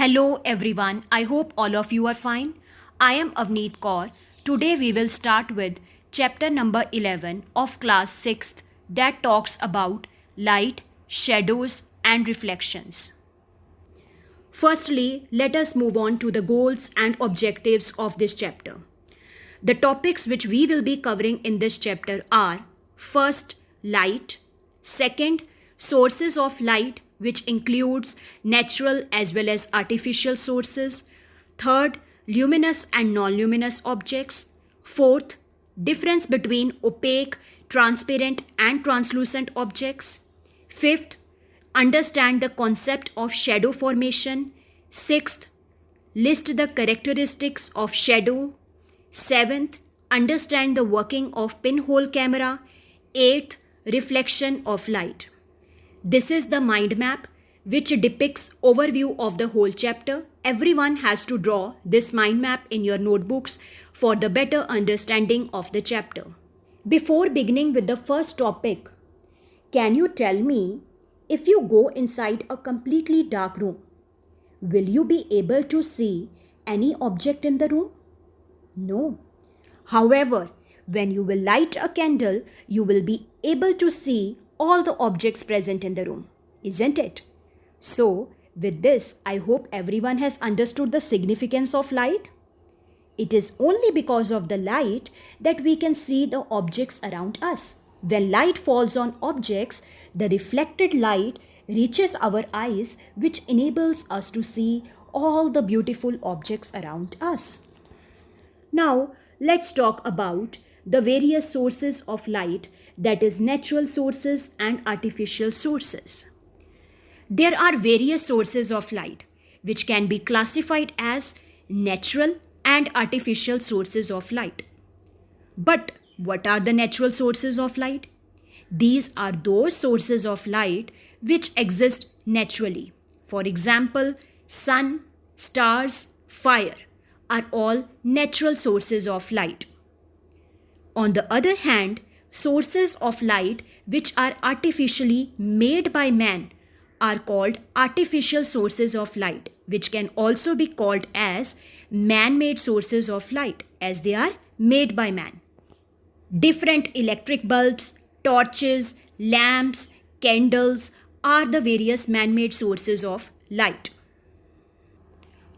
Hello everyone, I hope all of you are fine. I am Avneet Kaur. Today we will start with chapter number 11 of class 6th that talks about light, shadows and reflections. Firstly, let us move on to the goals and objectives of this chapter. The topics which we will be covering in this chapter are: first, light; second, sources of light, which includes natural as well as artificial sources; third, luminous and non-luminous objects; fourth, difference between opaque, transparent and translucent objects; fifth, understand the concept of shadow formation; sixth, list the characteristics of shadow; seventh, understand the working of pinhole camera; eighth, reflection of light. This is the mind map which depicts overview of the whole chapter. Everyone has to draw this mind map in your notebooks for the better understanding of the chapter. Before beginning with the first topic, can you tell me, if you go inside a completely dark room, will you be able to see any object in the room? No. However, when you will light a candle, you will be able to see all the objects present in the room, isn't it? So, with this, I hope everyone has understood the significance of light. It is only because of the light that we can see the objects around us. When light falls on objects, the reflected light reaches our eyes, which enables us to see all the beautiful objects around us. Now, let's talk about the various sources of light, that is, natural sources and artificial sources. There are various sources of light which can be classified as natural and artificial sources of light. But what are the natural sources of light? These are those sources of light which exist naturally. For example, sun, stars, fire are all natural sources of light. On the other hand, sources of light which are artificially made by man are called artificial sources of light, which can also be called as man-made sources of light, as they are made by man. Different electric bulbs, torches, lamps, candles are the various man-made sources of light.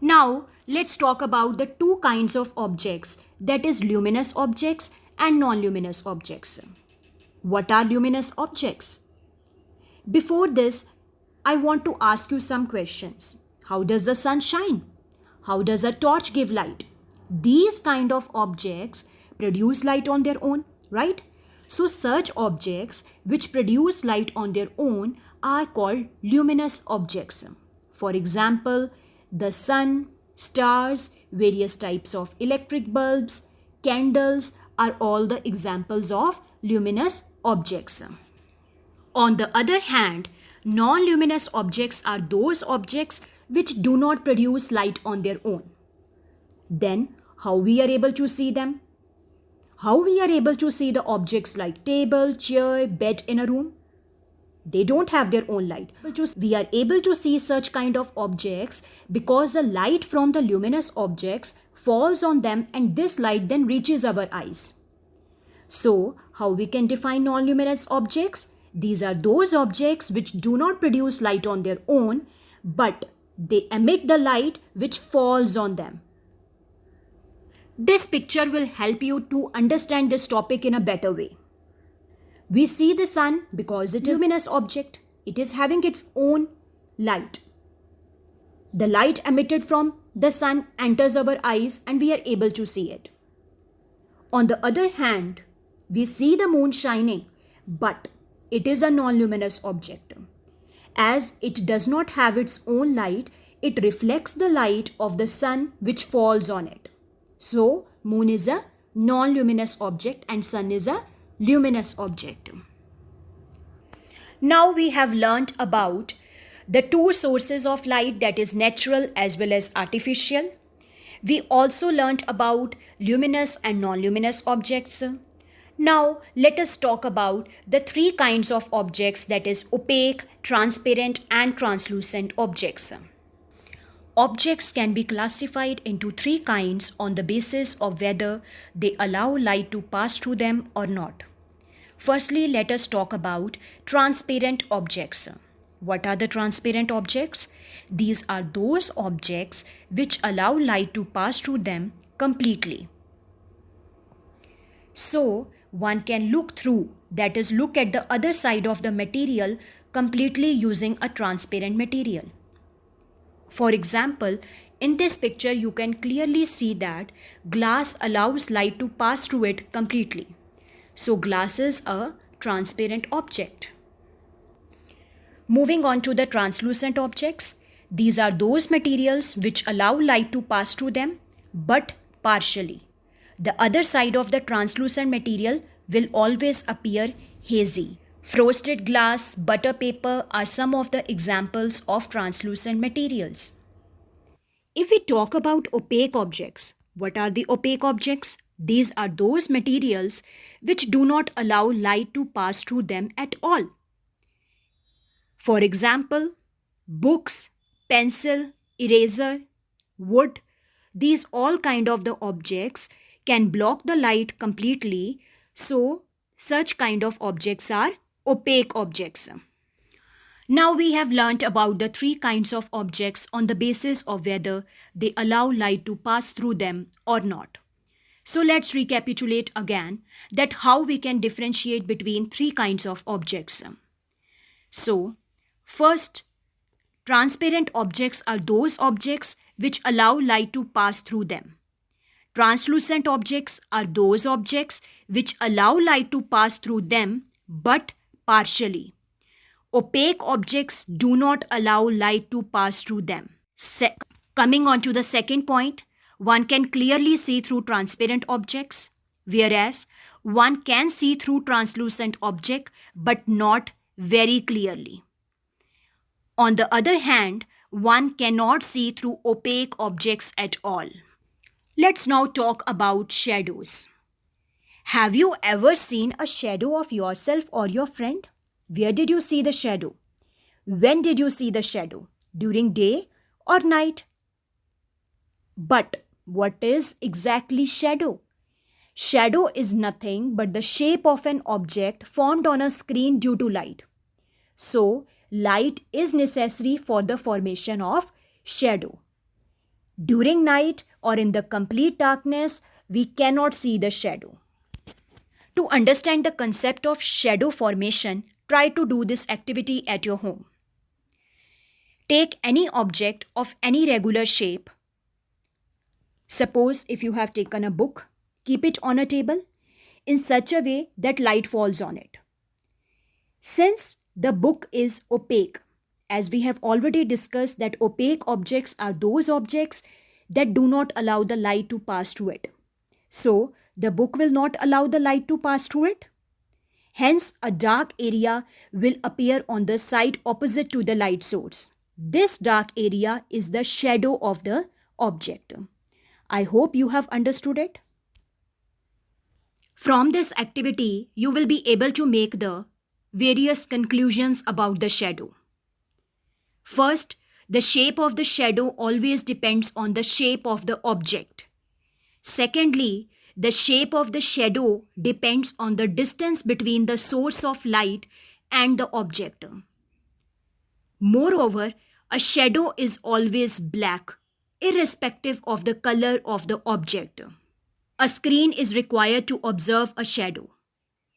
Now, let's talk about the two kinds of objects, that is, luminous objects and non-luminous objects. What are luminous objects? Before this, I want to ask you some questions. How does the sun shine? How does a torch give light? These kind of objects produce light on their own, right? So such objects which produce light on their own are called luminous objects. For example, the sun, stars, various types of electric bulbs, candles are all the examples of luminous objects. On the other hand, non-luminous objects are those objects which do not produce light on their own. Then, how we are able to see them? How we are able to see the objects like table, chair, bed in a room? They don't have their own light. We are able to see such kind of objects because the light from the luminous objects falls on them, and this light then reaches our eyes. So, how we can define non-luminous objects? These are those objects which do not produce light on their own, but they emit the light which falls on them. This picture will help you to understand this topic in a better way. We see the sun because it is a luminous object. It is having its own light. The light emitted from the sun enters our eyes and we are able to see it. On the other hand, we see the moon shining, but it is a non-luminous object. As it does not have its own light, it reflects the light of the sun which falls on it. So, moon is a non-luminous object and sun is a luminous object. Now we have learnt about the two sources of light, that is natural as well as artificial. We also learnt about luminous and non-luminous objects. Now let us talk about the three kinds of objects, that is opaque, transparent and translucent objects. Objects can be classified into three kinds on the basis of whether they allow light to pass through them or not. Firstly, let us talk about transparent objects. What are the transparent objects? These are those objects which allow light to pass through them completely. So, one can look through, that is, look at the other side of the material completely using a transparent material. For example, in this picture you can clearly see that glass allows light to pass through it completely. So glass is a transparent object. Moving on to the translucent objects, these are those materials which allow light to pass through them but partially. The other side of the translucent material will always appear hazy. Frosted glass, butter paper are some of the examples of translucent materials. If we talk about opaque objects, what are the opaque objects? These are those materials which do not allow light to pass through them at all. For example, books, pencil, eraser, wood, these all kind of the objects can block the light completely, so such kind of objects are opaque objects. Now we have learnt about the three kinds of objects on the basis of whether they allow light to pass through them or not. So let's recapitulate again that how we can differentiate between three kinds of objects. So, first, transparent objects are those objects which allow light to pass through them. Translucent objects are those objects which allow light to pass through them but partially. Opaque objects do not allow light to pass through them. Coming on to the second point, one can clearly see through transparent objects, whereas one can see through translucent object but not very clearly. On the other hand, one cannot see through opaque objects at all. Let's now talk about shadows. Have you ever seen a shadow of yourself or your friend? Where did you see the shadow? When did you see the shadow? During day or night? But what is exactly shadow? Shadow is nothing but the shape of an object formed on a screen due to light. So, light is necessary for the formation of shadow. During night or in the complete darkness, we cannot see the shadow. To understand the concept of shadow formation, try to do this activity at your home. Take any object of any regular shape. Suppose if you have taken a book, keep it on a table in such a way that light falls on it. Since the book is opaque, as we have already discussed that opaque objects are those objects that do not allow the light to pass through it. So, the book will not allow the light to pass through it. Hence, a dark area will appear on the side opposite to the light source. This dark area is the shadow of the object. I hope you have understood it. From this activity, you will be able to make the various conclusions about the shadow. First, the shape of the shadow always depends on the shape of the object. Secondly, the shape of the shadow depends on the distance between the source of light and the object. Moreover, a shadow is always black, irrespective of the color of the object. A screen is required to observe a shadow.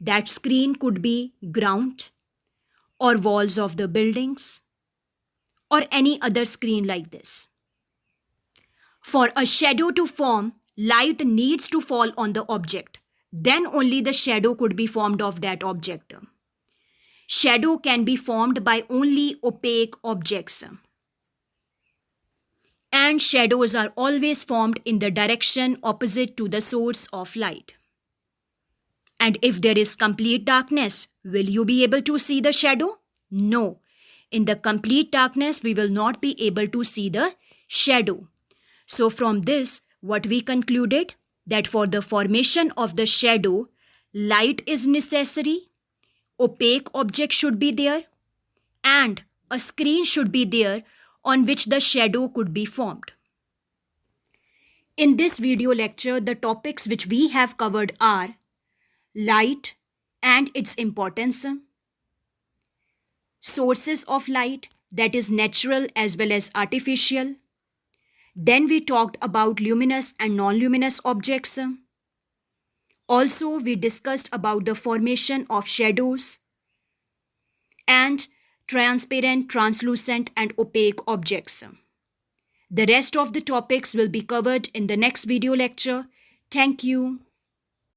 That screen could be ground or walls of the buildings or any other screen like this. For a shadow to form, light needs to fall on the object. Then only the shadow could be formed of that object. Shadow can be formed by only opaque objects. And shadows are always formed in the direction opposite to the source of light. And if there is complete darkness, will you be able to see the shadow? No. In the complete darkness, we will not be able to see the shadow. So from this, what we concluded? That for the formation of the shadow, light is necessary, opaque object should be there, and a screen should be there on which the shadow could be formed. In this video lecture, the topics which we have covered are light and its importance, sources of light, that is natural as well as artificial. Then we talked about luminous and non-luminous objects. Also, we discussed about the formation of shadows and transparent, translucent and opaque objects. The rest of the topics will be covered in the next video lecture. Thank you.